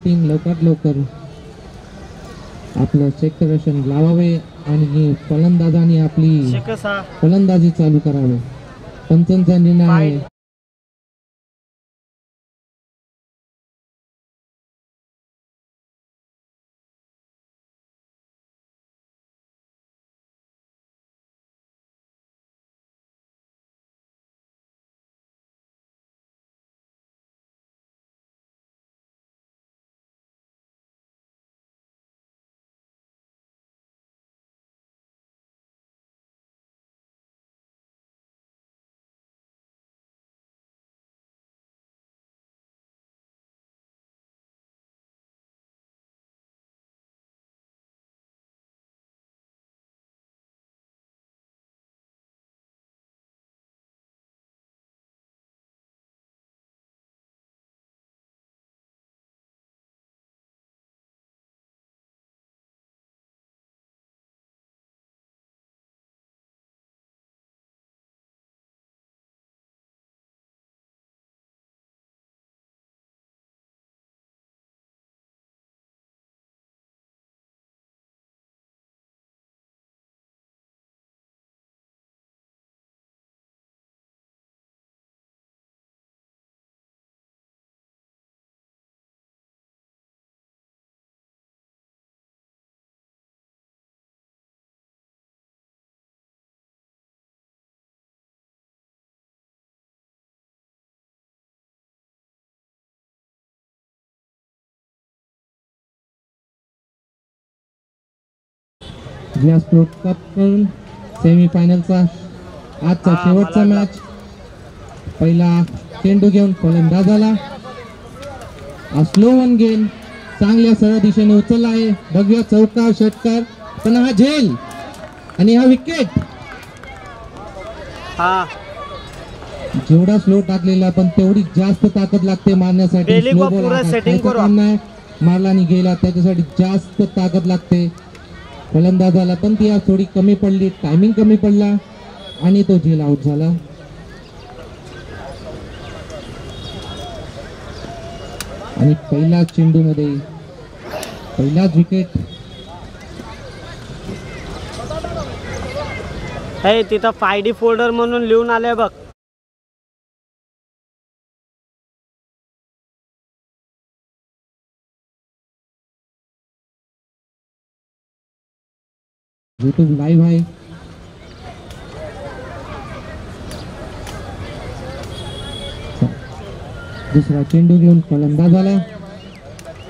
Team लवकरात लवकर आपलं सेक्टरेशन लावावे आणि फलंदाजांनी आपली फलंदाजी चालू करावी. पंचांचा निर्णय आहे. ग्लास फ्लोट कप सेमीफायनलचा आजचा शेवटचा मॅच. पहिला चेंडू घेऊन फलंदाजाला स्लो वन गेम चांगल्या सरळ दिशेने उचलला आहे. बघूया चौकार षटकार पण हा झेल आणि हा विकेट. जेवढा स्लो टाकलेला पण तेवढी जास्त ताकद लागते मारण्यासाठी. स्लो बॉल मारला आणि गेला त्याच्यासाठी जास्त ताकद लागते. फलंदाजाला पण ती थोडी कमी पडली, टायमिंग कमी पडला आणि तो झेल आउट झाला. आणि पहिल्याच चेंडू मध्ये पहिलाच विकेट. हे तिथं 5D फोल्डर म्हणून लिहून आलंय बघ. यूट्यूब लाईव्ह आहे. दुसरा चेंडू घेऊन फलंदाजाला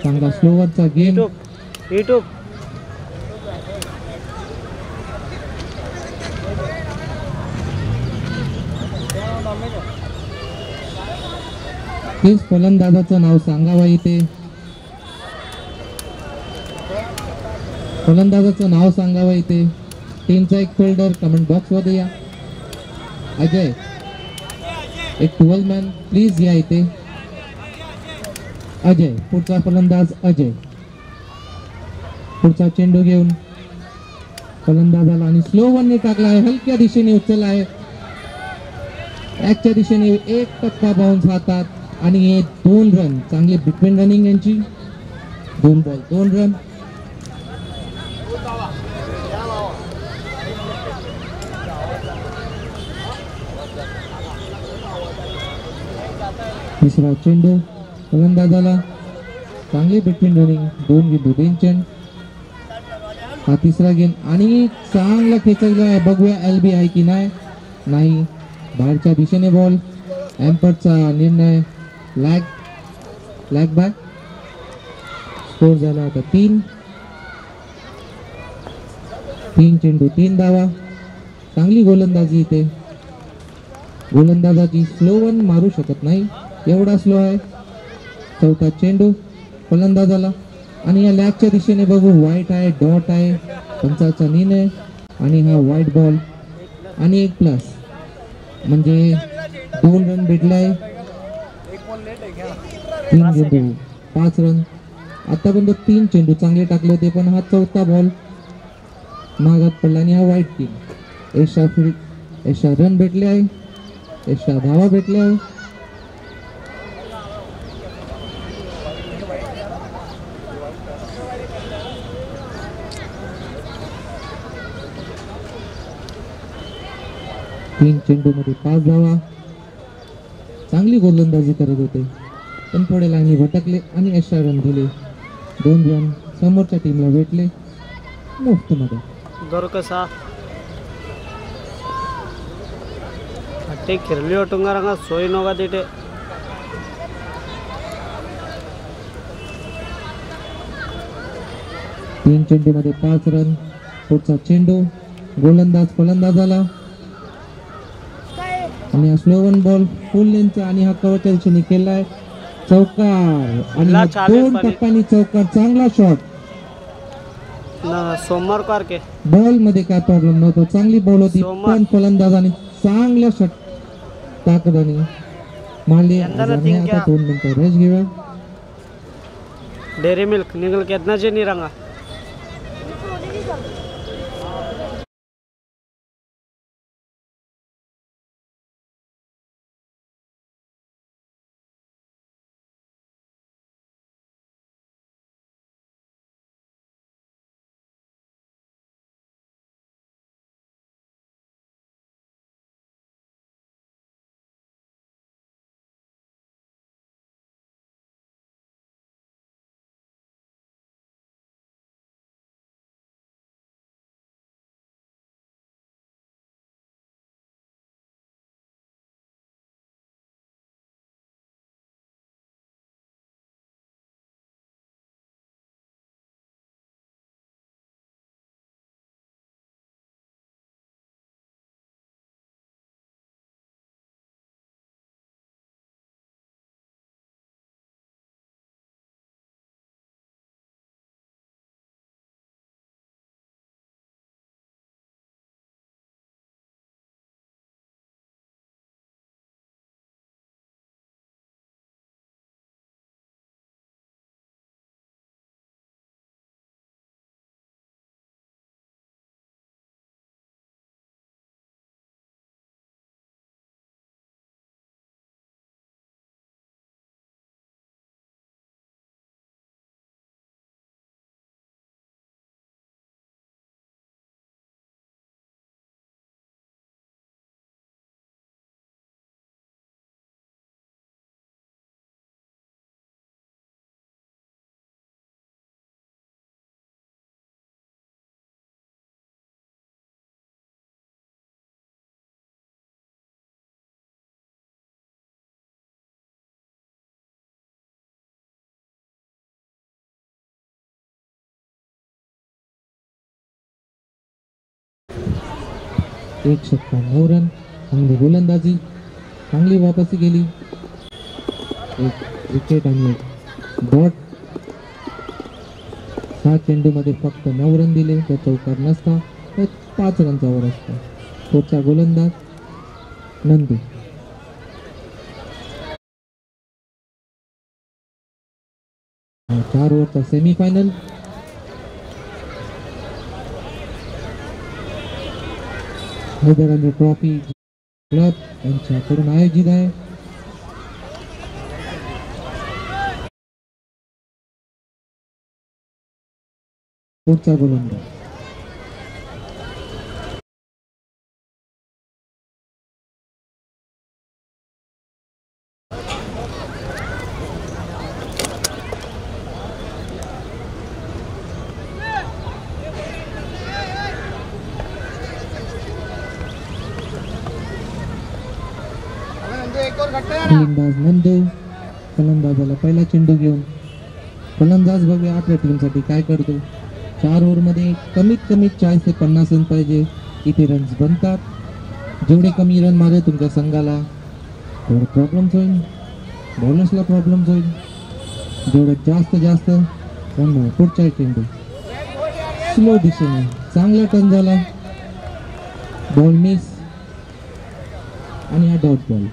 चांगला स्लोवरचा गेम. यूट्यूब तेच फलंदाजाचं नाव सांगावं इथे. फलंदाजाचं नाव सांगावं इथे. टीमचा एक फिल्डर कमेंट बॉक्स मध्ये या. अजय एक 12 मॅन प्लीज या इथे. अजय पुढचा फलंदाज अजय. पुढचा चेंडू घेऊन फलंदाजाला आणि स्लो वनने टाकला आहे. हलक्या दिशेने उचलला आहे. च्या दिशेने 1 बाउन्स हातात आणि हे 2 रन. चांगले बिटवीन रनिंग यांची. 2 बॉल 2 रन. तिसरा चेंडू फलंदाजाला चांगली बिटवीन रनिंग. 2 चेंड. हा तिसरा गेम आणि चांगला खेचला आहे. बघूया LB आहे की नाही. बाहेरच्या दिशेने बॉल. एम्परचा निर्णय लॅग बॅक. स्कोर झाला होता 3 चेंडू 3 धावा. चांगली गोलंदाजी इथे. गोलंदाजाची स्लो वन मारू शकत नाही एवढा स्लो आहे. चौथा चेंडू फलंदाजाला आणि या लॅगच्या दिशेने बघू व्हाईट आहे, डॉट आहे. पंचाचा निर्णय आणि हा व्हाईट बॉल आणि 1+ म्हणजे 2 रन भेटलाय. 3 चेंडू 5 रन. आतापर्यंत 3 चेंडू चांगले टाकले होते पण हा चौथा बॉल मागात पडला आणि हा व्हाईट टीम. एक्स्ट्रा रन भेटले आहे. एक्स्ट्रा धावा भेटल्या आहे. तीन चेंडूमध्ये 5 धावा. चांगली गोलंदाजी करत होते पण थोडे लाईनी भटकले आणि एक्स्ट्रा रन दिले. 2 रन समोरच्या टीमला भेटले मुफ्त मध्ये. दर कसा ते किरली ओटुंगारांगा सोय नोगा तिथे. तीन चेंडूमध्ये 5 रन. पुढचा चेंडू गोलंदाज फलंदाजाला आणि हा स्लो वन बॉल फुल लेनचा आणि हा कव्हरच्या दिशेने केलाय चौकार आणि हा 2 टप्प्यांनी चौकार. चांगला शॉट. सोमवार कार के बॉल मध्ये काय प्रॉब्लेम नव्हता. चांगली बॉल होती पण फलंदाजाने चांगल्या शॉट ताकदीने मारली. आता 2 मिनिटं रेस्ट घेऊया. डेरी मिल्क निघल कितना जे निरंगा. एक षटकार 9 रन. चांगली गोलंदाजी चांगली वापसी गेली. एक विकेट आणि एक डॉट. 6 चेंडूमध्ये फक्त 9 रन दिले. तर चौकार नसता तर 5 रनचा ओव्हर असता. पुढचा गोलंदाज नंदू. हा 4 ओव्हरचा सेमीफायनल. हैदराबाद ट्रॉफी क्लब यांच्याकडून आयोजित आहे. पुढचा गोलंदाज फलंदाज नंदू. फलंदाजाला पहिला चेंडू घेऊन फलंदाज बघूया आपल्या टीमसाठी काय करतो. 4 ओव्हरमध्ये कमीत कमी 40 ते 50 रन पाहिजे. इथे रन्स बनतात. जेवढे कमी रन मारे तुमच्या संघाला तेवढे प्रॉब्लेम्स होईल. बॉलर्सला प्रॉब्लेम्स होईल. जेवढे जास्त रन. पुढचा चेंडू स्लो दिशेने चांगला टर्न झाला. बॉल मिस आणि हा डॉट बॉल.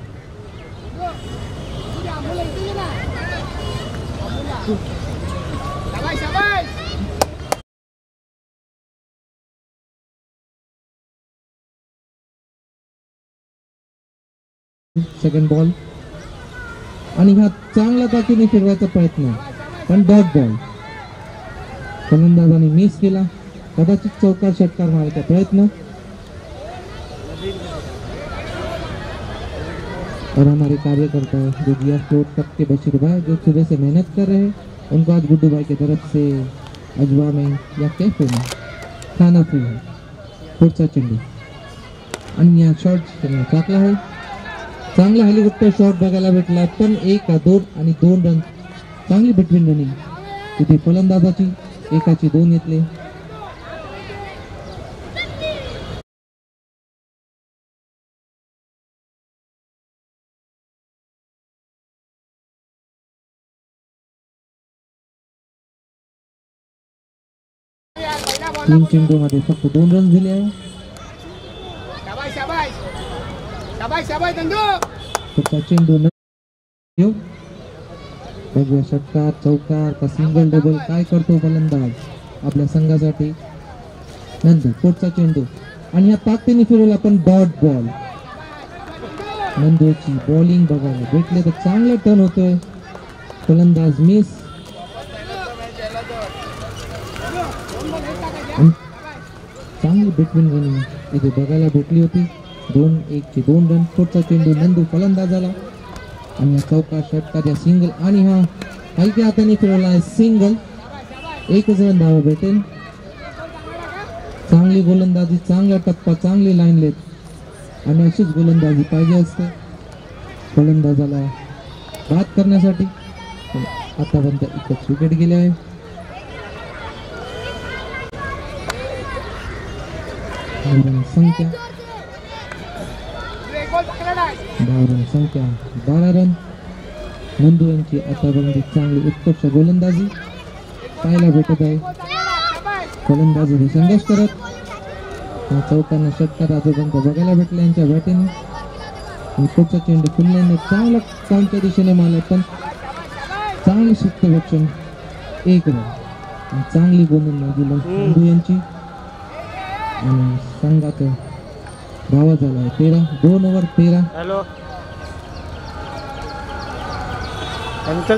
सेकंड बॉल आणि हा चांगला ताकदीने फिरवायचा प्रयत्न पण डॉट बॉल. फलंदाजाने मिस केला. कदाचित चौकार षटकार मारायचा प्रयत्न. और हमारे कार्यकर्ता जो जिया स्पोर्ट कप के बशीर भाई जो सुबह से मेहनत कर रहे हैं, उनको आज गुड्डू भाई की तरफ से अजवा में या कैफे में खाना फ्री है. पुढचा चेंडू आणि या शॉट टाकला आहे. चांगला हेलिकॉप्टर शॉट बघायला भेटला, पण 1-2 आणि 2 रन चांगली बिटवीन रनिंग. तिथे फलंदाजाची एकाची 2 घेतले. तीन चेंडू मध्ये फक्त 2 रन दिले आहे. पुढचा चेंडू घेऊ. बघूया षटकार चौकार का सिंगल डबल काय करतो फलंदाज आपल्या संघासाठी. नंदू पुढचा चेंडू आणि ह्या ताकदीने फिरवला पण डॉट बॉल. नंदूची बॉलिंग बघायला भेटले तर चांगला टर्न होतोय. फलंदाज मिस. चांगली बिटवीन रनिंग इथे बघायला भेटली होती. 2-1चे 2 रन. पुढचा चेंडू नंदू फलंदाजाला आणि चौकार षटकार या सिंगल आणि हा हलक्या हाताने फिरवला आहे सिंगल. 1च रन धावा भेटेल. चांगली गोलंदाजी, चांगला टप्पा, चांगली लाईन लेत आणि अशीच गोलंदाजी पाहिजे असते फलंदाजाला बाद करण्यासाठी. आतापर्यंत एकच विकेट गेले आहे. संख्या 12 रन. नंदू यांची आतापर्यंत चांगली उत्कृष्ट गोलंदाजी पाहायला भेटत आहे. फलंदाजी संघर्ष करत चौकांना षटकार आजोपर्यंत बघायला भेटले यांच्या बॅटिंग. पुढचा चेंडू फुलण्याने चांगला काउंटच्या दिशेने मारला, पण चांगली सूक्ष्म 1 रन. चांगली गोलंदाजी नंदू यांची आणि संघात धावा झाला आहे 13. 2 ओव्हर 13. हॅलो ఎంత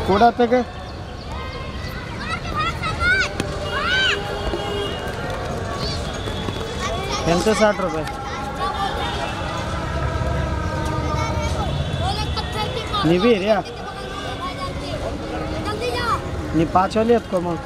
కూడా ఎంత 60 रुपये निबी रे नी 5 वाली आहेत का मग.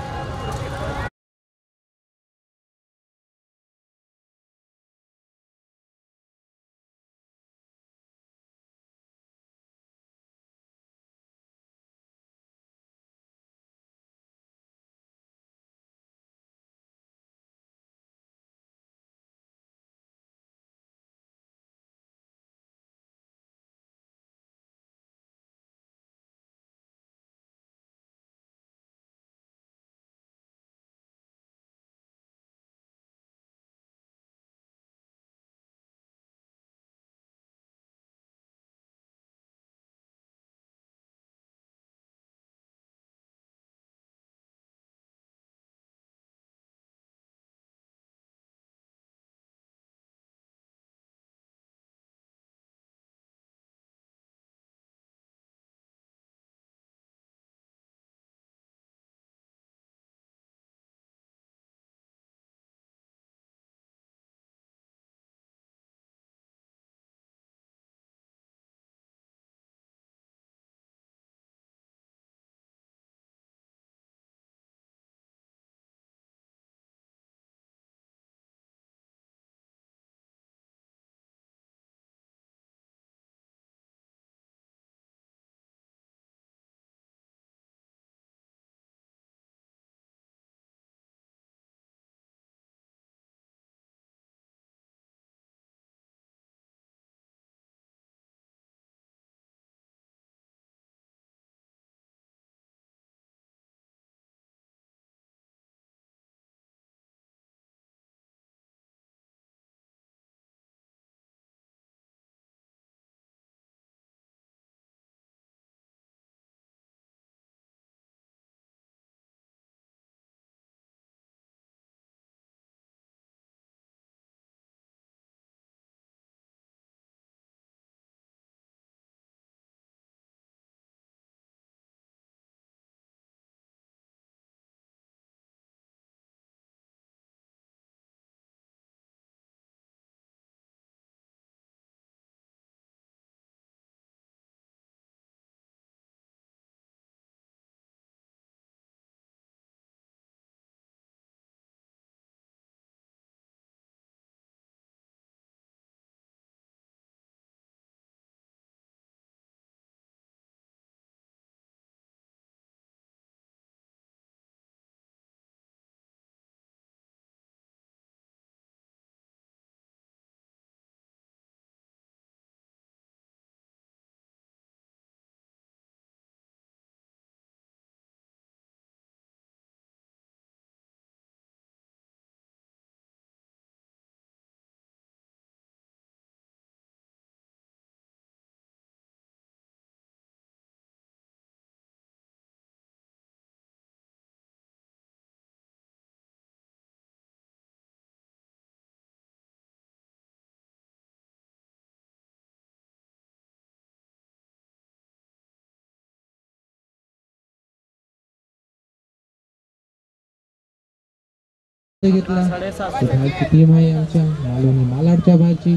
घेतला. साडेसात. ही बाहेरची टीम आहे आमच्या मालवणी मालाडच्या बाहेरची.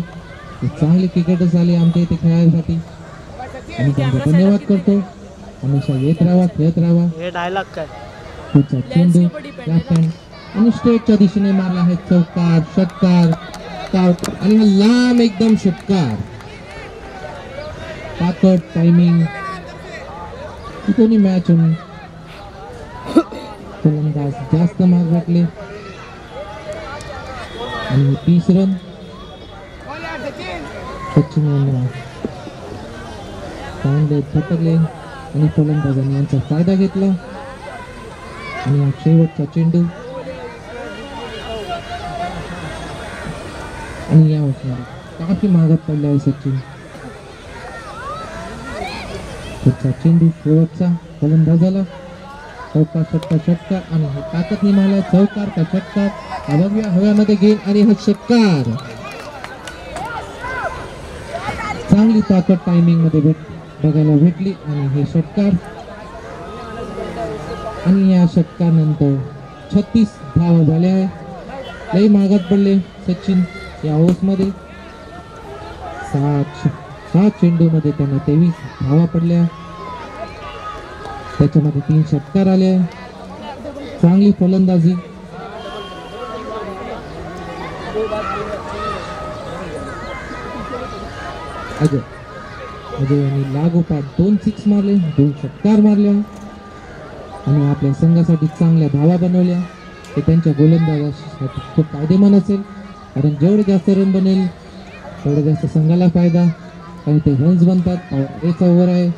ही चांगली क्रिकेटर्स आली आमच्या इथे खेळायसाठी आणि त्यांचा धन्यवाद करतो. हमेशा येत राहा, खेळत राहा. हे डायलॉग काय पुढचा चेंडू लेफ्ट हँड आणि स्ट्रेटच्या दिशेने मारला आहे. चौकार, षटकार, धाव आणि हा लांब एकदम षटकार. ताकद, टायमिंग दोन्ही मॅच होऊन फलंदाज जास्त मार्क भेटले आणि 30 रन सचिन यांना चांगले झटकले आणि फलंदाजांनी यांचा फायदा घेतला आणि हा शेवटचा चेंडू आणि या वर्षामध्ये काफी मागत पडला आहे सचिन. पुढचा चेंडू शेवटचा फलंदाजाला. चौकार, षटकार, षटकार आणि हे ताकद निघाला. चौकार का षटकार हव्यामध्ये गेल आणि हा षटकार. चांगली ताकद टायमिंग मध्ये बघायला भेटली आणि हे षटकार आणि या षटकानंतर 36 धावा झाल्या आहे. लई मागात पडले सचिन या ओव्हर्स मध्ये. 7 चेंडू मध्ये त्यांना 23 धावा पडल्या. त्याच्यामध्ये 3 षटकार आले. चांगली फलंदाजी. अजय यांनी लागोपाठ 2 सिक्स मारले, 2 षटकार मारल्या आणि आपल्या संघासाठी चांगल्या धावा बनवल्या. ते त्यांच्या गोलंदाजासाठी खूप फायदेमंद असेल कारण जेवढे जास्त रन बनेल तेवढे जास्त संघाला फायदा आणि ते रन्स बनतात. एक ओव्हर आहे.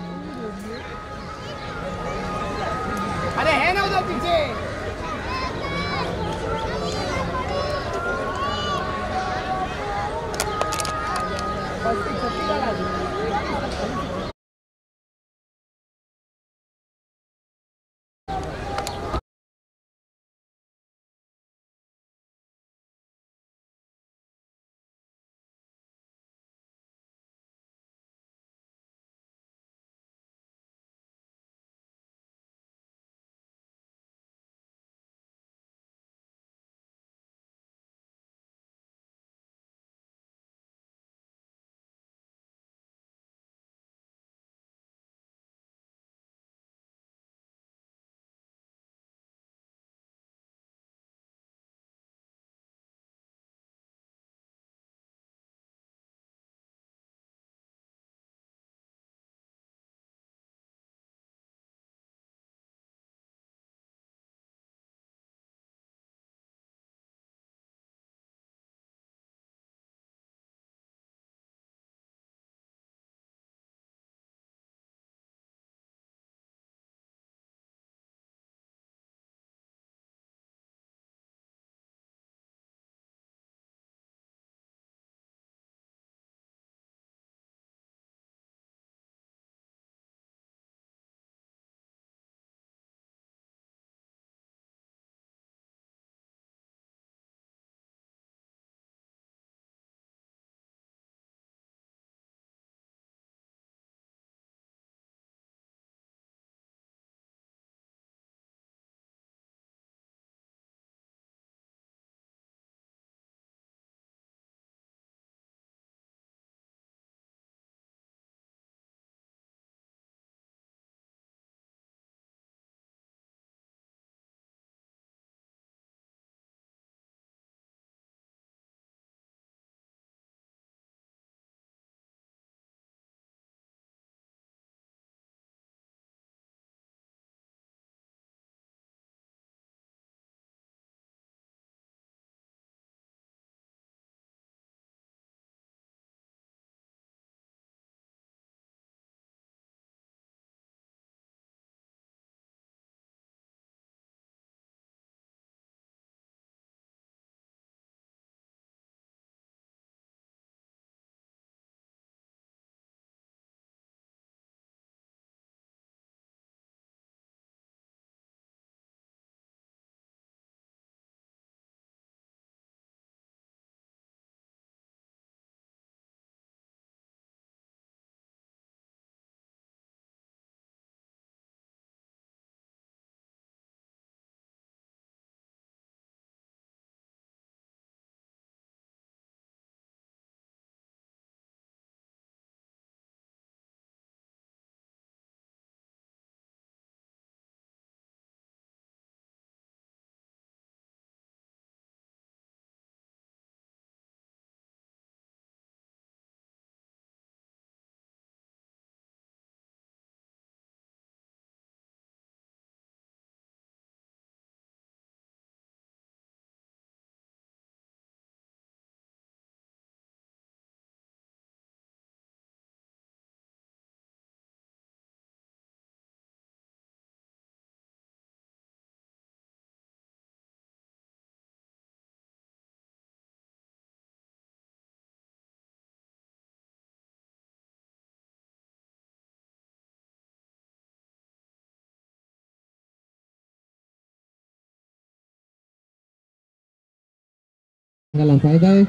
संघाला फायदा आहे.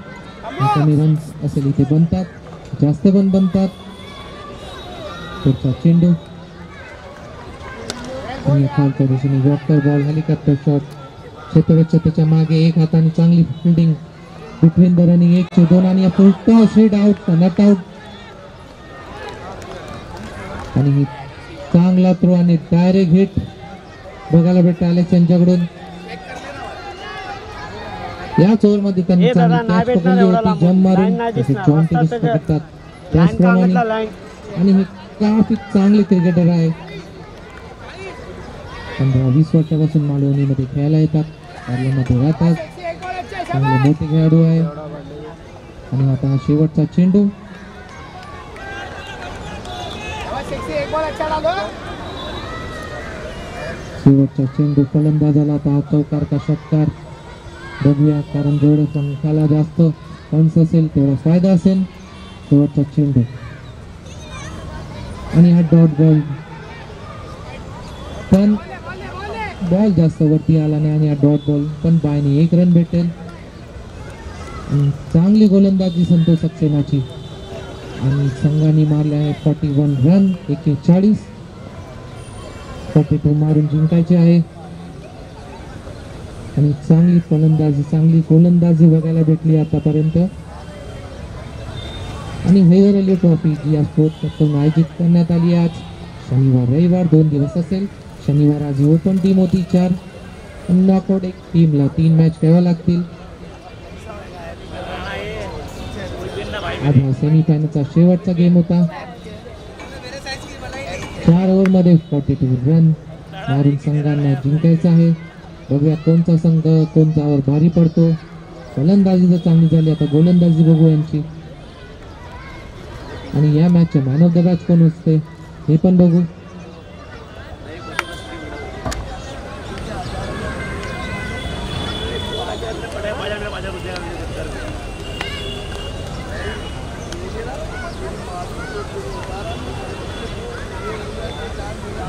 कमी रन असेल इथे बनतात, जास्त पण बनतात. पुढचा चेंडू आणि खालच्या दिशेने यॉर्कर बॉल, हेलिकॉप्टर शॉट. क्षेत्ररक्षक त्याच्या मागे, एक हाताने चांगली फिल्डिंग बिटवीन द रनिंग. 1-2 आणि फुल toss, hit out, not out. आणि चांगला थ्रो आणि डायरेक्ट हिट बघायला भेटतं आलेक्स यांच्याकडून. याच ओव्हरमध्ये त्यांनी चांगली कॅच पकडली होती, जम मारून जसे जॉन टिगर्स पकडतात त्याचप्रमाणे. आणि हे काफी चांगले क्रिकेटर आहे. 15-20 वर्षापासून मालवणीमध्ये खेळायला येतात, पार्ल्यामध्ये राहतात, चांगले मोठे खेळाडू आहे. आणि आता हा शेवटचा चेंडू. शेवटचा चेंडू फलंदाजाला आता हा चौकार का षटकार बघूया, कारण जेवढं संख्याला जास्त रन्स असेल तेवढा फायदा असेल. शेवटचा चेंडू आणि हा डॉट बॉल, पण बॉल जास्त वरती आला नाही आणि हा डॉट बॉल पण बायने 1 रन भेटेल. चांगली गोलंदाजी संतोष सक्सेनाची आणि संघाने मारले आहे 41 रन. 41 42 मारून जिंकायचे आहे. आणि चांगली फलंदाजी, चांगली गोलंदाजी बघायला भेटली आतापर्यंत. आणि हैदर अली ट्रॉफी जी आज स्पोर्ट्स क्लबकडून आयोजित करण्यात आली आहे, आज शनिवार रविवार 2 दिवस असेल. शनिवार आज ओपन टीम होती 4, नॉकआउट 1 टीमला 3 मॅच खेळाव्या लागतील. आज हा सेमीफायनलचा शेवटचा गेम होता. 4 ओव्हरमध्ये 42 रन मारून संघांना जिंकायचं आहे. बघूया कोणता संघ कोणत्यावर भारी पडतो. फलंदाजी जर चांगली झाली, आता गोलंदाजी बघू यांची. आणि या मॅचचे मॅन ऑफ द मॅच कोण असते हे पण बघू.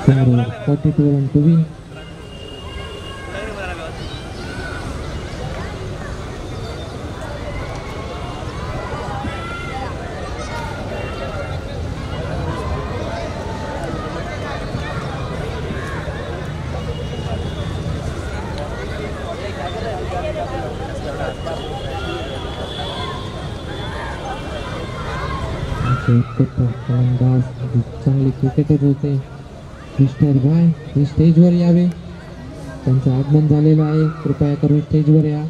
for 42 run to win. चांगले क्रिकेटर होते मिस्टर भाई, हे स्टेजवर यावे. त्यांचं आगमन झालेलं आहे, कृपया करून स्टेजवर या.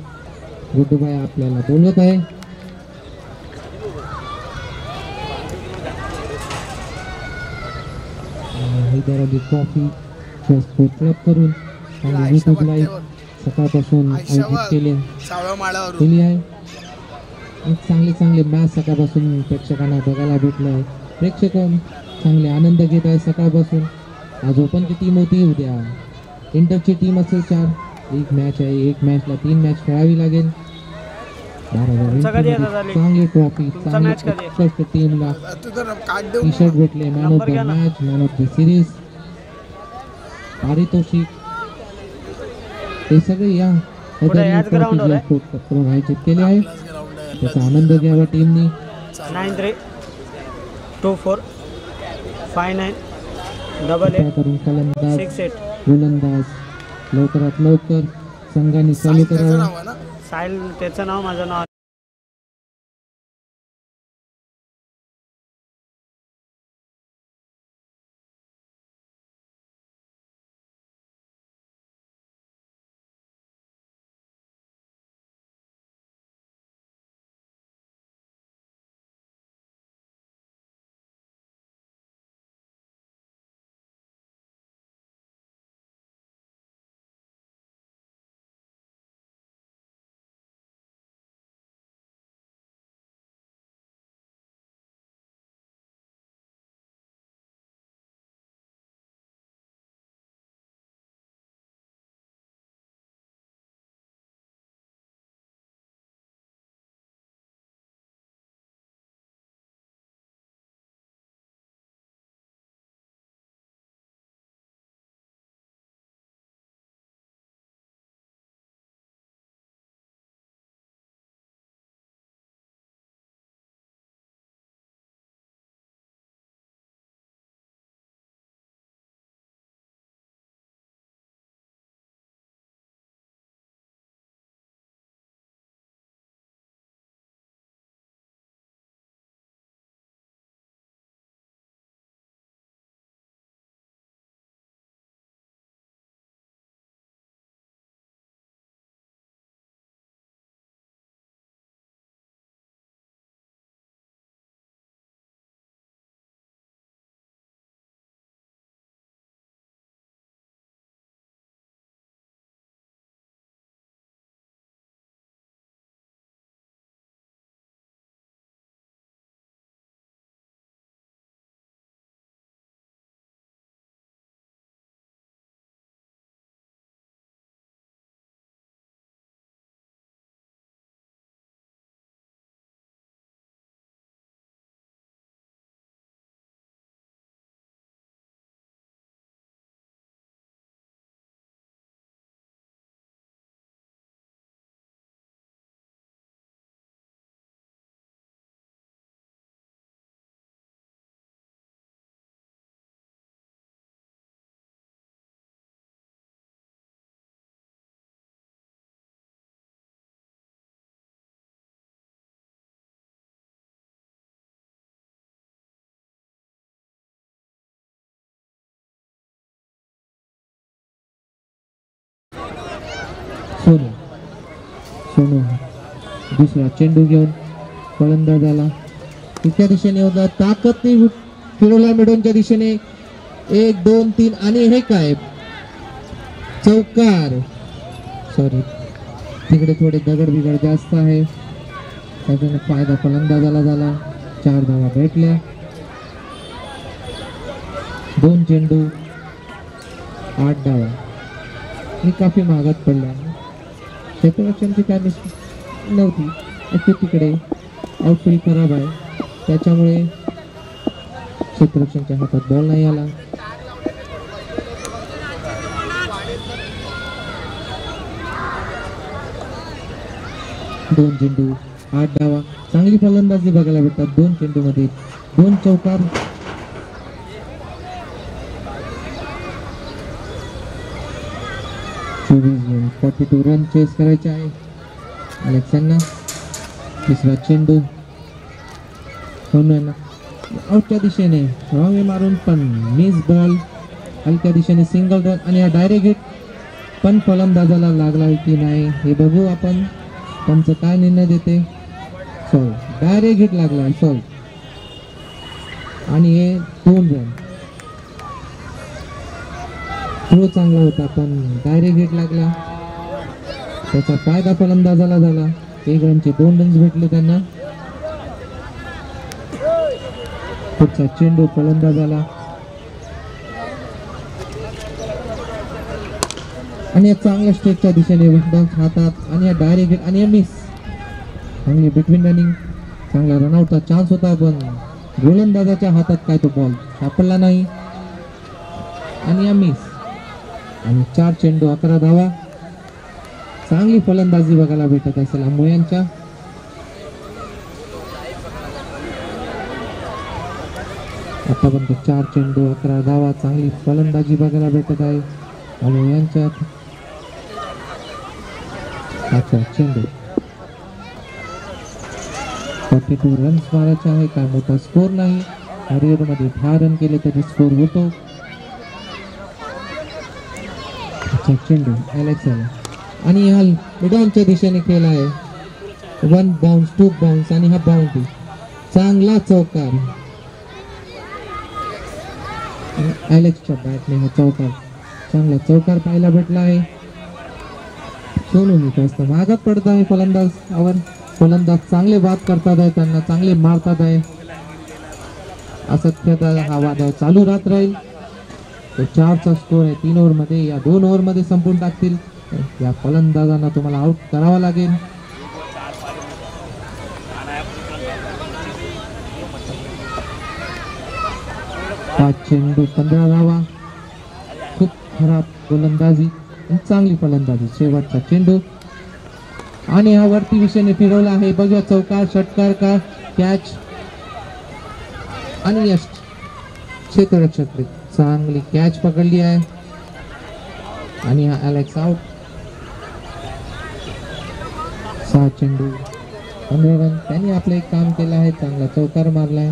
गुड्डू भाई आपल्याला बोलवत आहे. Haider Ali trophy sports club करून यूट्यूब लाईव्ह सकाळपासून आयोजित केली आहे. चांगले चांगले मॅच सकाळपासून प्रेक्षकांना बघायला भेटलं आहे. प्रेक्षक चांगले आनंद घेत आहे सकाळपासून. आज ओपनची टीम होती, उद्या इंटरची टीम असेल 4. एक मॅच आहे, एक मॅचला 3 मॅच खेळावी लागेल. चांगली ट्रॉफी, चांगली टीमला टी शर्ट भेटले, man of the match, man of the series, पारितोषिक, हे सगळे या करून आयोजित केले आहे. त्याचा आनंद घ्यावा टीमनी. 93245988 करून फलंदाज गोलंदाज लवकरात लवकर संघाने चालू करावं. साहिल त्याचं नाव, माझं नाव. सोनू सोनू दुसरा चेंडू घेऊन फलंदाजाला तिच्या दिशेने होता ताकद नाही फिरवला मिडोनच्या दिशेने 1 2 3 आणि हे काय चौकार सॉरी तिकडे थोडे दगड बिगड जास्त आहे त्याच्याने फायदा फलंदाजाला झाला 4 धावा भेटल्या 2 चेंडू 8 धावा ही काफी महागात पडल्या क्षेत्ररक्षणची काय मिस्टेक नव्हती अशी तिकडे आउटफील्ड खराब आहे त्याच्यामुळे क्षेत्ररक्षणच्या हातात बॉल नाही आला दोन चेंडू 8 धावा चांगली फलंदाजी बघायला भेटतात 2 चेंडू मध्ये 2 चौकार 42 रन चेस करायचे आहे अलेक्सना तिसरा चेंडू आउटच्या दिशेने रॉंग मारून पण मिस बॉल हलक्या दिशेने सिंगल रन आणि हा डायरेक्ट हिट पण फलंदाजाला लागला की नाही हे बघू आपण त्यांचं काय निर्णय देते सॉल डायरेक्ट हिट लागला सॉल आणि हे 2 रन थ्रो चांगला होता पण डायरेक्ट हिट लागला त्याचा फायदा फलंदाजाला झाला 1 रनचे 2 रन्स भेटले त्यांना पुढचा चेंडू फलंदाजाला आणि चांगल्या स्ट्रेकच्या दिशेने हातात आणि डायरेक्ट हिट आणि मिस चांगली बिटवीन रनिंग चांगला रनआउटचा चान्स होता पण गोलंदाजाच्या हातात काय तो बॉल सापडला नाही आणि मिस आणि 4 चेंडू 11 धावा चांगली फलंदाजी बघायला भेटत असेल आंबोयांच्या आतापर्यंत 4 चेंडू 11 धावा चांगली फलंदाजी बघायला भेटत आहे आंबोयांच्यात चेंडू 42 रन्स मारायचे आहे काय मोठा स्कोर नाही हरियर मध्ये 10 रन केले तरी स्कोर होतो चेंडू अलेक्साला आणि हा मिडॉनच्या दिशेने खेळ आहे 1 बाउन्स 2 बाउन्स आणि हा बाउंड्री चांगला चौकार अलेक्सच्या बॅटने हा चौकार चांगला चौकार पाहायला भेटला आहे सोनू जास्त मागात पडत आहे फलंदाज चांगले बाद करतात आहे त्यांना चांगले मारतात आहे असं खेळता हा वाद चालू राहत राहील तो 4चा स्कोर आहे 3 ओव्हरमध्ये या 2 ओव्हरमध्ये संपून टाकतील या फलंदाजांना तुम्हाला आउट करावा लागेल पाच चेंडू 15 धावा खूप खराब गोलंदाजी चांगली फलंदाजी शेवटचा चेंडू आणि हा वरती विषयाने फिरवला आहे बघा चौकार षटकार का कॅच आणि यश क्षेत्ररक्षक चांगली कॅच पकडली आहे आणि हा अलेक्स आउट 6 चेंडू 15 रन त्यांनी आपले काम केलं आहे चांगला चौकार मारलाय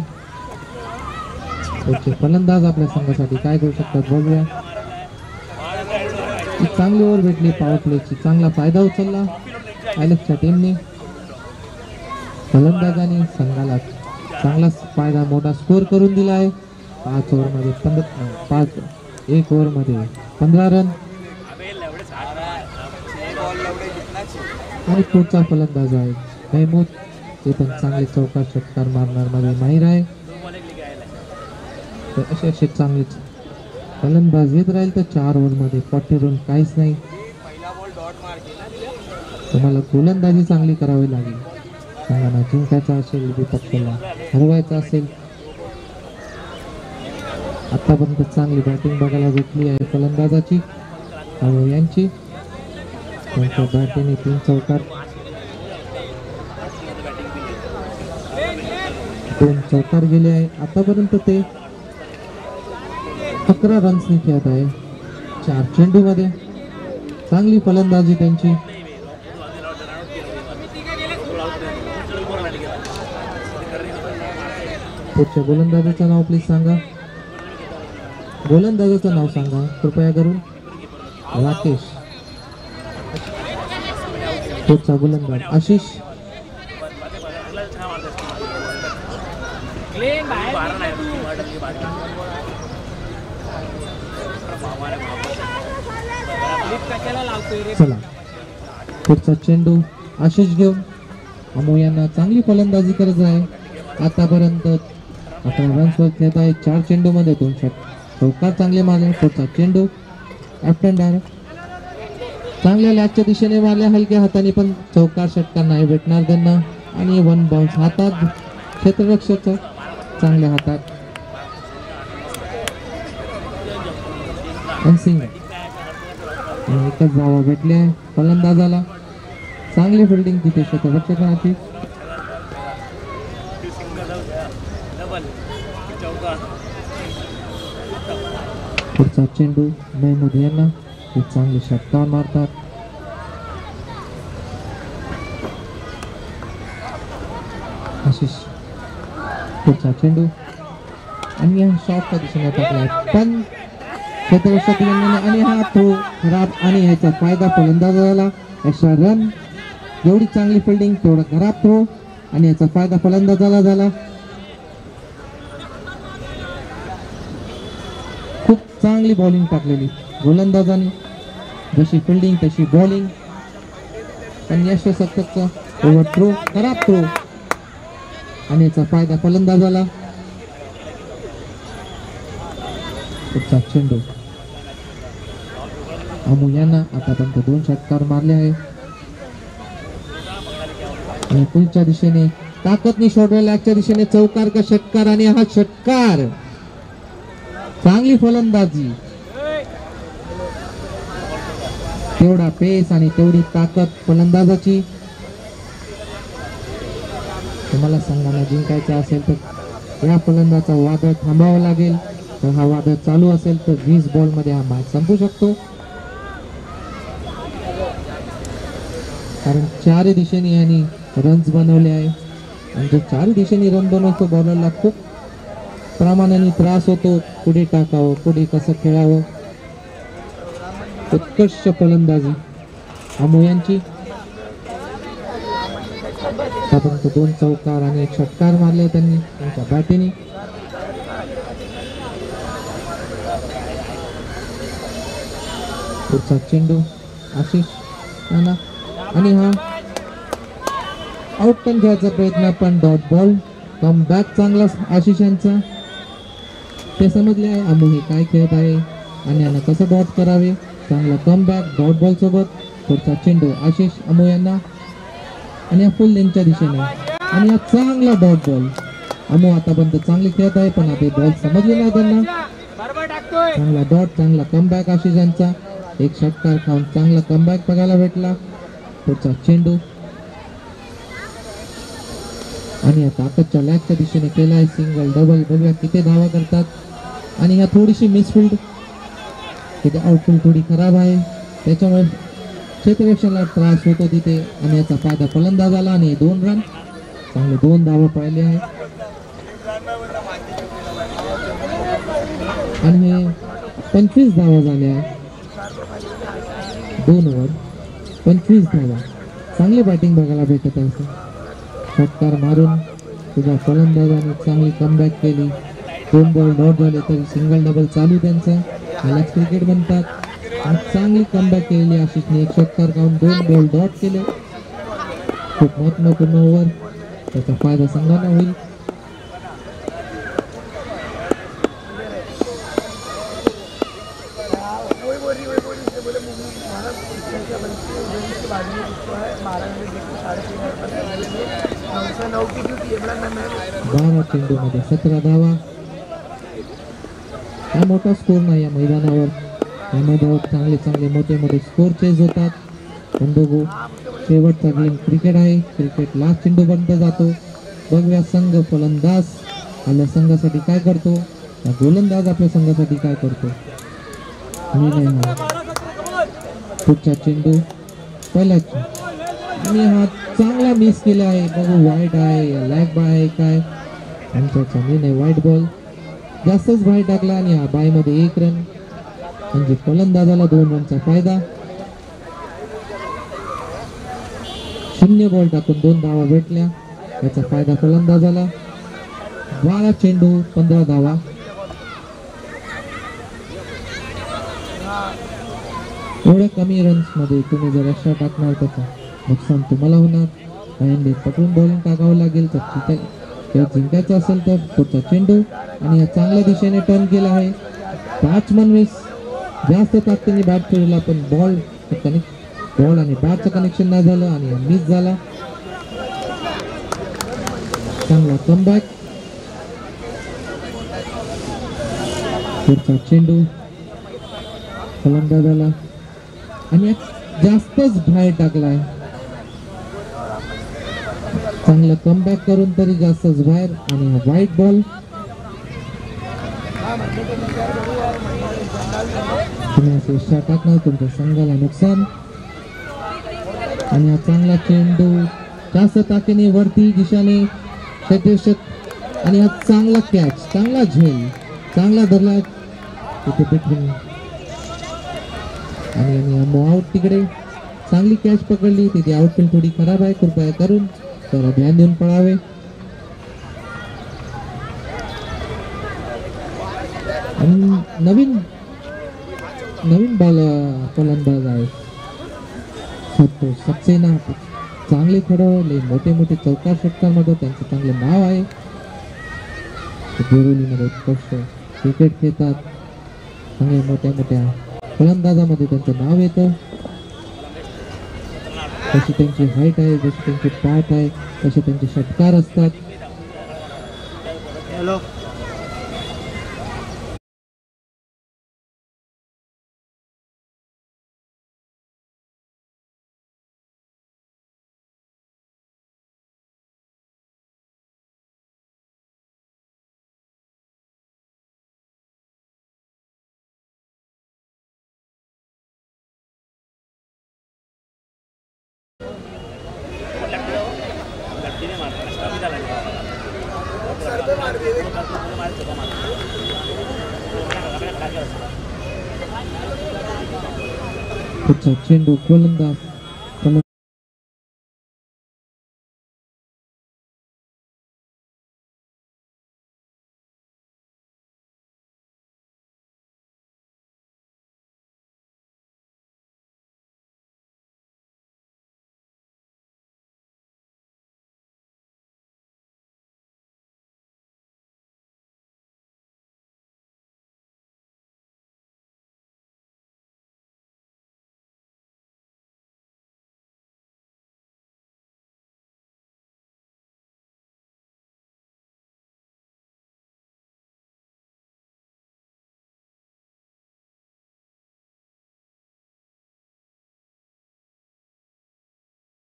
पुढचे फलंदाज आपल्या संघासाठी काय करू शकतात बघूया चांगली ओव्हर भेटली पॉवर प्लेची चांगला फायदा उचलला अलेक्सच्या टीमने फलंदाजाने संघाला चांगला फायदा मोठा स्कोर करून दिला आहे 1 ओव्हरमध्ये 15 रन आणि पुढचा फलंदाज आहे महमूद ते पण चांगले चौकार षटकार मारणार मध्ये माहीर आहे तर असे चांगलेच फलंदाज येत राहील तर 4 ओव्हरमध्ये 40 रन काहीच नाही तुम्हाला गोलंदाजी चांगली करावी लागेल संघाला जिंकायचा असेल विपक्षाला हरवायचा असेल आतापर्यंत चांगली बॅटिंग बघायला भेटली आहे फलंदाजाची यांची त्यांच्या बॅटिंगने 3 चौकार 2 चौकार गेले आहे आतापर्यंत ते 11 रन्सनी खेळत आहे 4 चेंडू मध्ये चांगली फलंदाजी त्यांची पुढच्या गोलंदाजाचं नाव प्लीज सांगा गोलंदाजाचं नाव सांगा कृपया करून राकेश पुढचा गोलंदाज आशिष. चला पुढचा चेंडू आशिष घेऊन. अमो यांना चांगली फलंदाजी करत आहे. आतापर्यंत 11 रन्सवर खेळत आहे. 4 चेंडू मध्ये 2 चौकार चांगले मारले. पुढचा चेंडू लेफ्ट डायरेक्ट चांगल्या लॅगच्या दिशेने मारल्या हलक्या हाताने, पण चौकार षटकार नाही भेटणार त्यांना. आणि 1 बाउन्स हातात क्षेत्ररक्षक चांगल्या हातात. एकच धावा भेटले फलंदाजाला. चांगली फिल्डिंग तिथे क्षेत्ररक्षकाची. पुढचा चेंडू महमूद यांना. ते चांगले षटकार मारतात. आशिष पुढचा चेंडू आणि या शॉटच्या दिशेने टाकलाय, पण क्षेत्ररक्षक आणि हा थ्रो खराब. आणि ह्याचा फायदा फलंदाजाला. Extra run. एवढी चांगली फिल्डिंग तेवढा खराब थ्रो आणि याचा फायदा फलंदाजाला झाला. खूप चांगली बॉलिंग टाकलेली गोलंदाजाने. जशी फिल्डिंग तशी बॉलिंग. पण यशस्वीचा ओव्हर थ्रो खराब थ्रो आणि याचा फायदा फलंदाजाला. पुढचा चेंडू अमू यांना आतापर्यंत 2 षटकार मारले आहे. आणि पुढच्या दिशेने ताकदनी शॉट लॅगच्या दिशेने चौकार का षटकार. आणि हा षटकार. चांगली फलंदाजी. तेवढा पेस आणि तेवढी ताकद फलंदाजाची. तुम्हाला संघाला जिंकायचं असेल तर या फलंदाजाचा वादळ थांबावा लागेल. तर हा वादळ चालू असेल तर 20 बॉल मध्ये हा मॅच संपू शकतो. कारण 4 दिशेने यांनी रन्स बनवले आहे. आणि जो 4 दिशेने रन बनवतो बॉलरला खूप प्रमाणाने त्रास होतो. पुढे टाकावं, पुढे कसं खेळावं. उत्कृष्ट फलंदाजी अमो यांची. आतापर्यंत 2 चौकार आणि 1 षटकार मारले त्यांनी त्यांच्या बॅटीने. पुढचा चेंडू आशिष यांना. आणि हा आउट पण घ्यायचा प्रयत्न, पण डॉट बॉल. कम बॅक चांगला आशिष यांचा. ते समजले आहे अमो हे काय खेळत आहे आणि यांना कसं डॉट करावे. चांगला कम बॅक डॉट बॉल सोबत. पुढचा चेंडू आशिष अमो यांना. आणि हा फुल लेनच्या दिशेने आणि हा चांगला डॉट बॉल. अमो आतापर्यंत चांगले खेळत आहे, पण आता बॉल समजले नाही त्यांना. चांगला डॉट चांगला कम बॅक आशिष यांचा. 1 षटकार खाऊन चांगला कम बॅक बघायला भेटला. पुढचा चेंडू आणि आता ताकदच्या लॅगच्या दिशेने केलाय. सिंगल डबल बघूया किती धावा करतात. आणि ह्या थोडीशी मिसफिल्ड. तिथे आउटफिल्ड थोडी खराब आहे, त्याच्यामुळे क्षेत्ररक्षणाला त्रास होतो तिथे. आणि याचा फायदा फलंदाजाला. आणि 2 रन चांगले 2 धावा पाहिले आहे. आणि हे 25 धावा झाल्या आहे 2 ओव्हर 25 धावा. चांगली बॅटिंग बघायला भेटत आहे. षटकार मारून तुझ्या फलंदाजाने चांगली कमबॅक केली. 2 बॉल डॉट झाले तरी सिंगल डबल चालू त्यांचा. ह्यालाच क्रिकेट म्हणतात. चांगली कमबॅक केलेली आशिषने. 1 षटकार खाऊन 2 बॉल डॉट केले. खूप महत्वपूर्ण ओव्हर. त्याचा फायदा संघाला होईल. बारा चेंडूमध्ये 17 धावा. हा मोठा स्कोर नाही या मैदानावर. या मैदानावर चांगले मोठे स्कोर चेज होतात. पण बघू शेवटचा गेम क्रिकेट आहे. क्रिकेट लास्ट चेंडूपर्यंत जातो. बघूया संघ फलंदाज आपल्या संघासाठी काय करतो, गोलंदाज आपल्या संघासाठी काय करतो. पुढचा चेंडू पहिला आणि हा चांगला मिस केला आहे. बघू वाईट आहे लॅग बाय आहे काय. आमच्या चांगली वाईट बॉल जास्तच बाहेर टाकला. आणि हा बाय मध्ये 1 रन म्हणजे फलंदाजाला 2 रनचा फायदा. शून्य बॉल टाकून 2 धावा भेटल्या. याचा फायदा फलंदाजाला. 12 चेंडू 15 धावा. एवढ्या कमी रन्स मध्ये तुम्ही जर एक्स्ट्रा टाकणार त्याचा नुकसान तुम्हाला होणार. काही पटवून बॉलिंग टाकावं लागेल. तर तिथे जिंकायचं असेल तर पुढचा चेंडू आणि या चांगल्या दिशेने टर्न केला आहे. बॅट्समन वेळेस जास्त ताकदीने बॅट फिरवला पण बॉल आणि बॅटचं कनेक्शन नाही झालं आणि मिस झाला. चांगला कमबॅक. पुढचा चेंडू फलंदाजाला आणि जास्तच बाहेर टाकलाय. चांगलं कमबॅक करून तरी जास्तच बाहेर आणि व्हाईट बॉल. तुम्ही असे एक्स्ट्रा टाकणार तुमच्या संघाला नुकसान. आणि हा चांगला चेंडू जास्त ताकदीने वरती दिशेने षटक आणि हा चांगला कॅच. चांगला झेल चांगला धरला तिथे between. आणि आउट तिकडे चांगली कॅच पकडली. तिथे आउटफील्ड थोडी खराब आहे. कृपया करून त्याला ध्यान देऊन पळावे. आणि नवीन बॉल फलंदाज आहे सक्सेना. चांगले खेळले मोठे चौकार षटकांमध्ये त्यांचं चांगलं नाव आहे. बोरिवलीमध्ये उत्कृष्ट क्रिकेट खेळतात. चांगले मोठ्या फलंदाजामध्ये त्यांचं नाव येतं. जशी त्यांची हाईट आहे जशी त्यांची पॅट आहे तसे त्यांचे षटकार असतात. पुढचा चेंडू गोलंदाज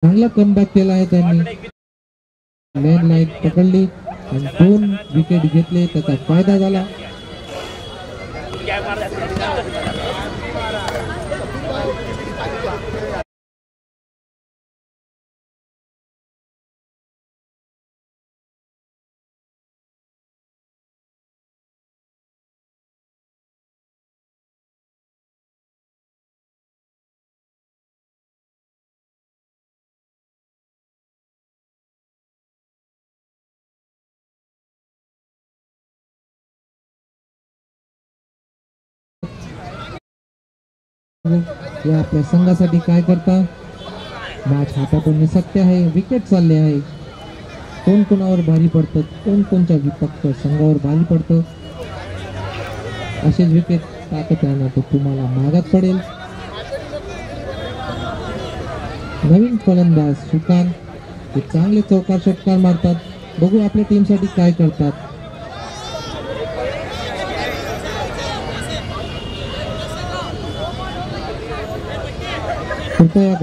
चांगला कमबॅक केला आहे त्यांनी. मेन लाईन पकडली आणि 2 विकेट घेतले. त्याचा फायदा झाला. या आपल्या संघासाठी काय करता. मॅच हातातून निसटते आहे. विकेट चालले आहे. कोण कोणावर भारी पडतं कोण कोणत्या विपक्ष संघावर भारी पडतं असेच विकेट टाकत राहणार तर तुम्हाला मागात पडेल. नवीन फलंदाज सुकान ते चांगले चौकार षटकार मारतात. बघू आपल्या टीमसाठी काय करतात. कृपया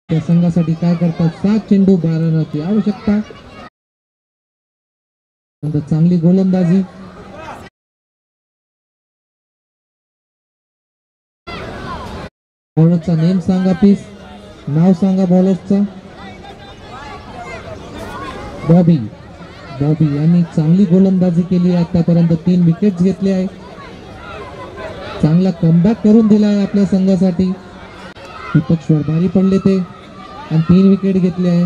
त्या संघासाठी काय करतात? 7 चेंडू 12 रनची आवश्यकता. चांगली गोलंदाजी. बॉलरचा नेम सांगा प्लीज. नाव सांगा बॉलरचं. बॉबी. बॉबी यांनी चांगली गोलंदाजी केली. आतापर्यंत 3 विकेट घेतले आहे. चांगला कमबॅक करून दिला आहे आपल्या संघासाठी. दीपक श्वर पडले ते आणि 3 विकेट घेतले आहे.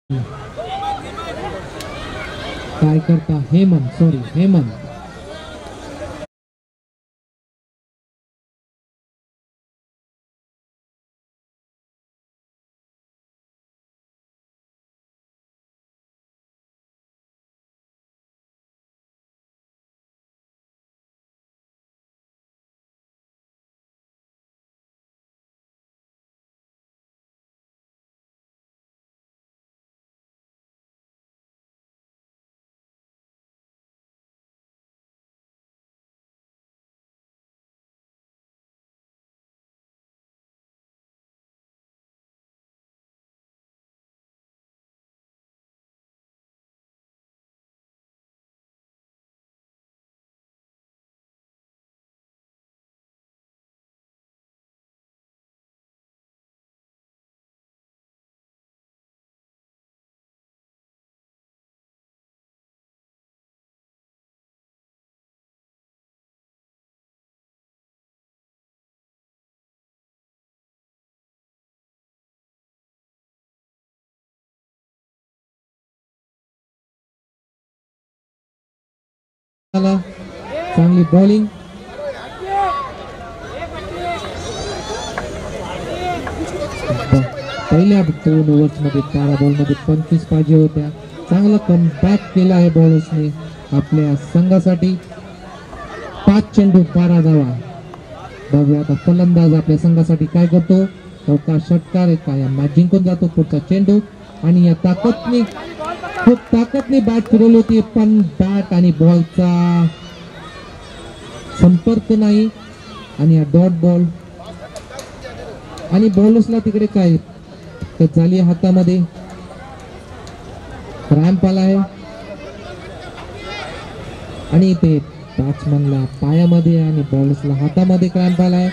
काय करता हेमंत चांगली बॉलिंग पहिल्या 2 ओव्हर्स मध्ये 12 बॉल मध्ये 25 पाहिजे होत्या. चांगला कमबॅक केला आहे बॉलर्सने आपल्या संघासाठी. 5 चेंडू 12 धावा. बघूया आता फलंदाज आपल्या संघासाठी काय करतो. चौका षटकार आहे का या मॅच जिंकून जातो. पुढचा चेंडू आणि या खूप ताकदने बॅट फिरवली होती पण बॅट आणि बॉलचा संपर्क नाही आणि डॉट बॉल आणि बॉलर्सला तिकडे काय झाली हातामध्ये क्रॅम्प आला आहे आणि ते बॅट्समनला पायामध्ये आणि बॉलर्सला हातामध्ये क्रॅम्प आला आहे.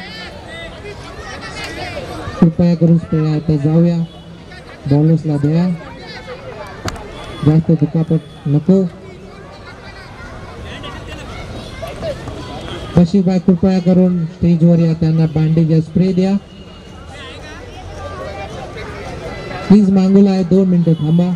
कृपया करून स्प्रे आता जाऊया. बॉलर्सला द्या. जास्त दुखापत नको. कशिबाई कृपया करून स्टेजवर या. त्यांना बँडेज स्प्रे द्या प्लीज. मांगुला आहे 2 मिनिटं थांबा.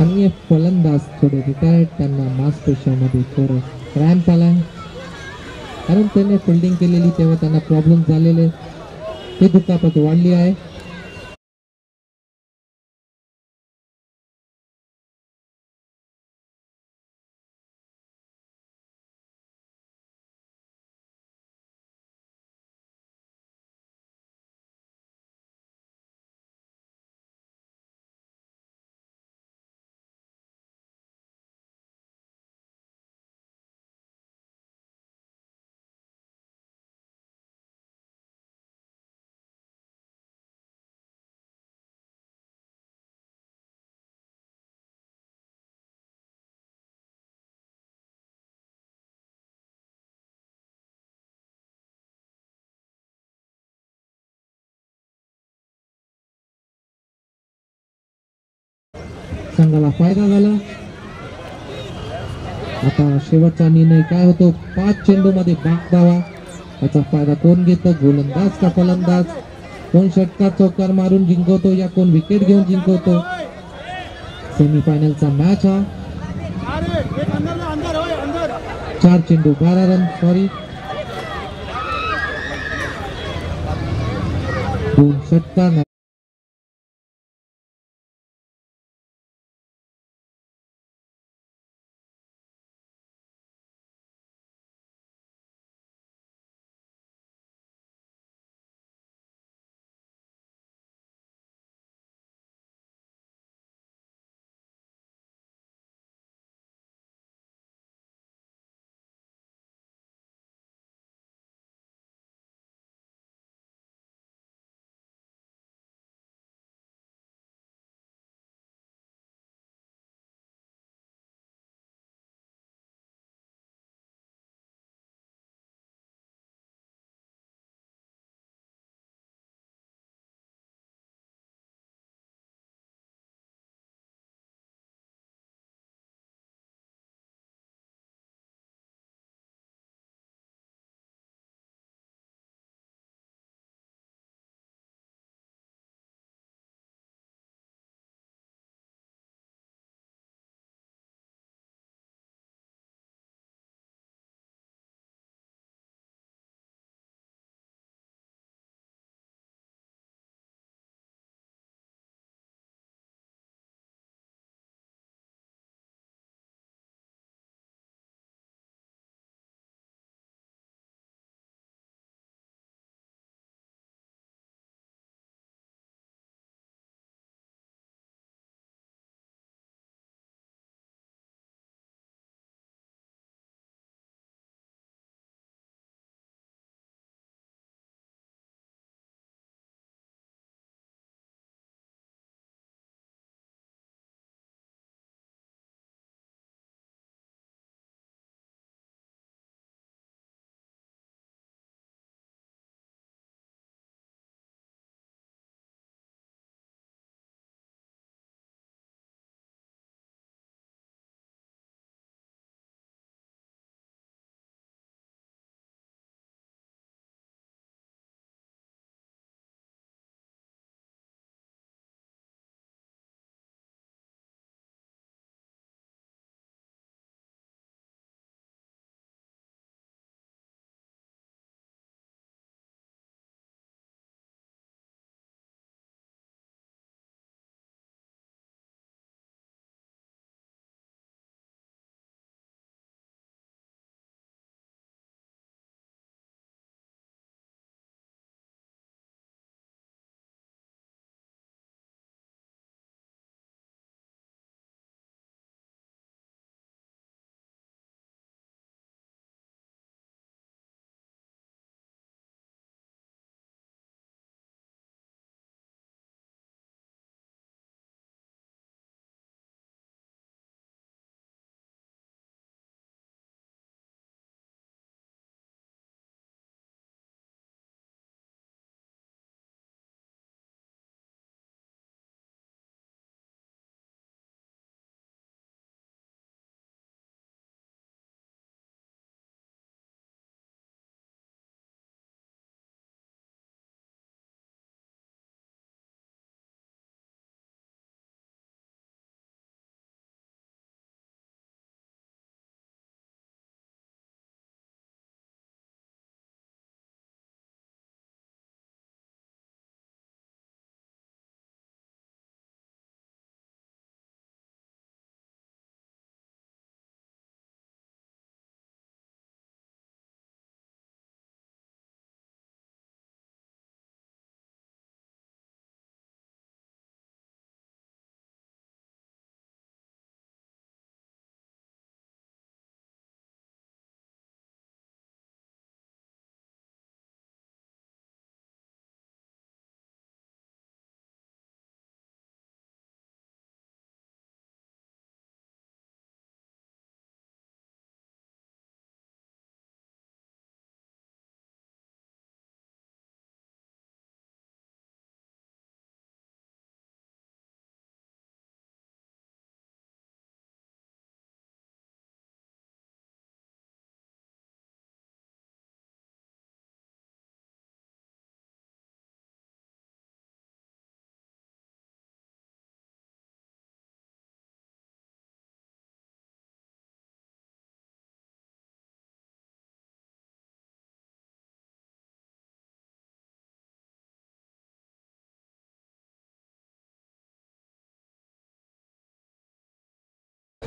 आणि फलंदाज थोडे रिटायर्ड. त्यांना मांसपेशीमध्ये थोडं क्रॅम्प आला कारण त्याने फिल्डिंग केलेली तेव्हा त्यांना प्रॉब्लेम झालेले. ते दुखापत वाढली आहे. संघाला फायदा झाला. आता शेवटचा निर्णय काय होतो. 5 चेंडू मध्ये 12 धावा. याचा फायदा कोण घेतो. गोलंदाज का फलंदाज. कोण षटकार चौकार मारून जिंकवतो या कोण विकेट घेऊन जिंकवतो. सेमीफायनलचा मॅच हा. 4 चेंडू 12 रन. सॉरी 2 षटकार.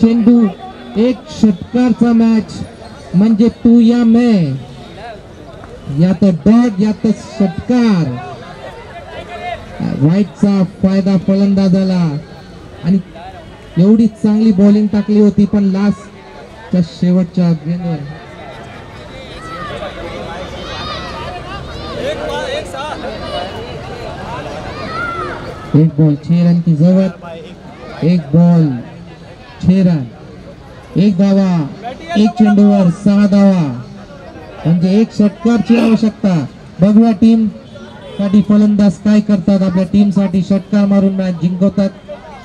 चेंडू, एक षटकारचा मॅच म्हणजे तू या मैं, या तर डॉट या तर षटकार. राईटचा फायदा फलंदाजाला आणि एवढी चांगली बॉलिंग टाकली होती पण लास्टच्या शेवटच्या गेंदवर एक बॉल 6 रन की जरूरत, एक बॉल 6 रन, एक धावा, एक चेंडूवर 6 धावा म्हणजे एक षटकारची आवश्यकता. बघूया टीम साठी फलंदाज काय करतात. आपल्या टीम साठी षटकार मारून मॅच जिंकवतात.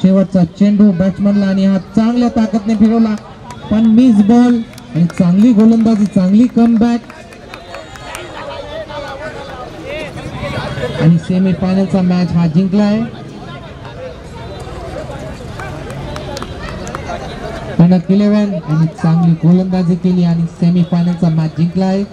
शेवटचा चेंडू बॅट्समनला आणि हा चांगल्या ताकदने फिरवला पण मिस बॉल आणि चांगली गोलंदाजी, चांगली कमबॅक आणि सेमी फायनलचा मॅच हा जिंकलाय. कडक 11 आणि चांगली गोलंदाजी केली आणि सेमी फायनलचा मॅच जिंकलाय.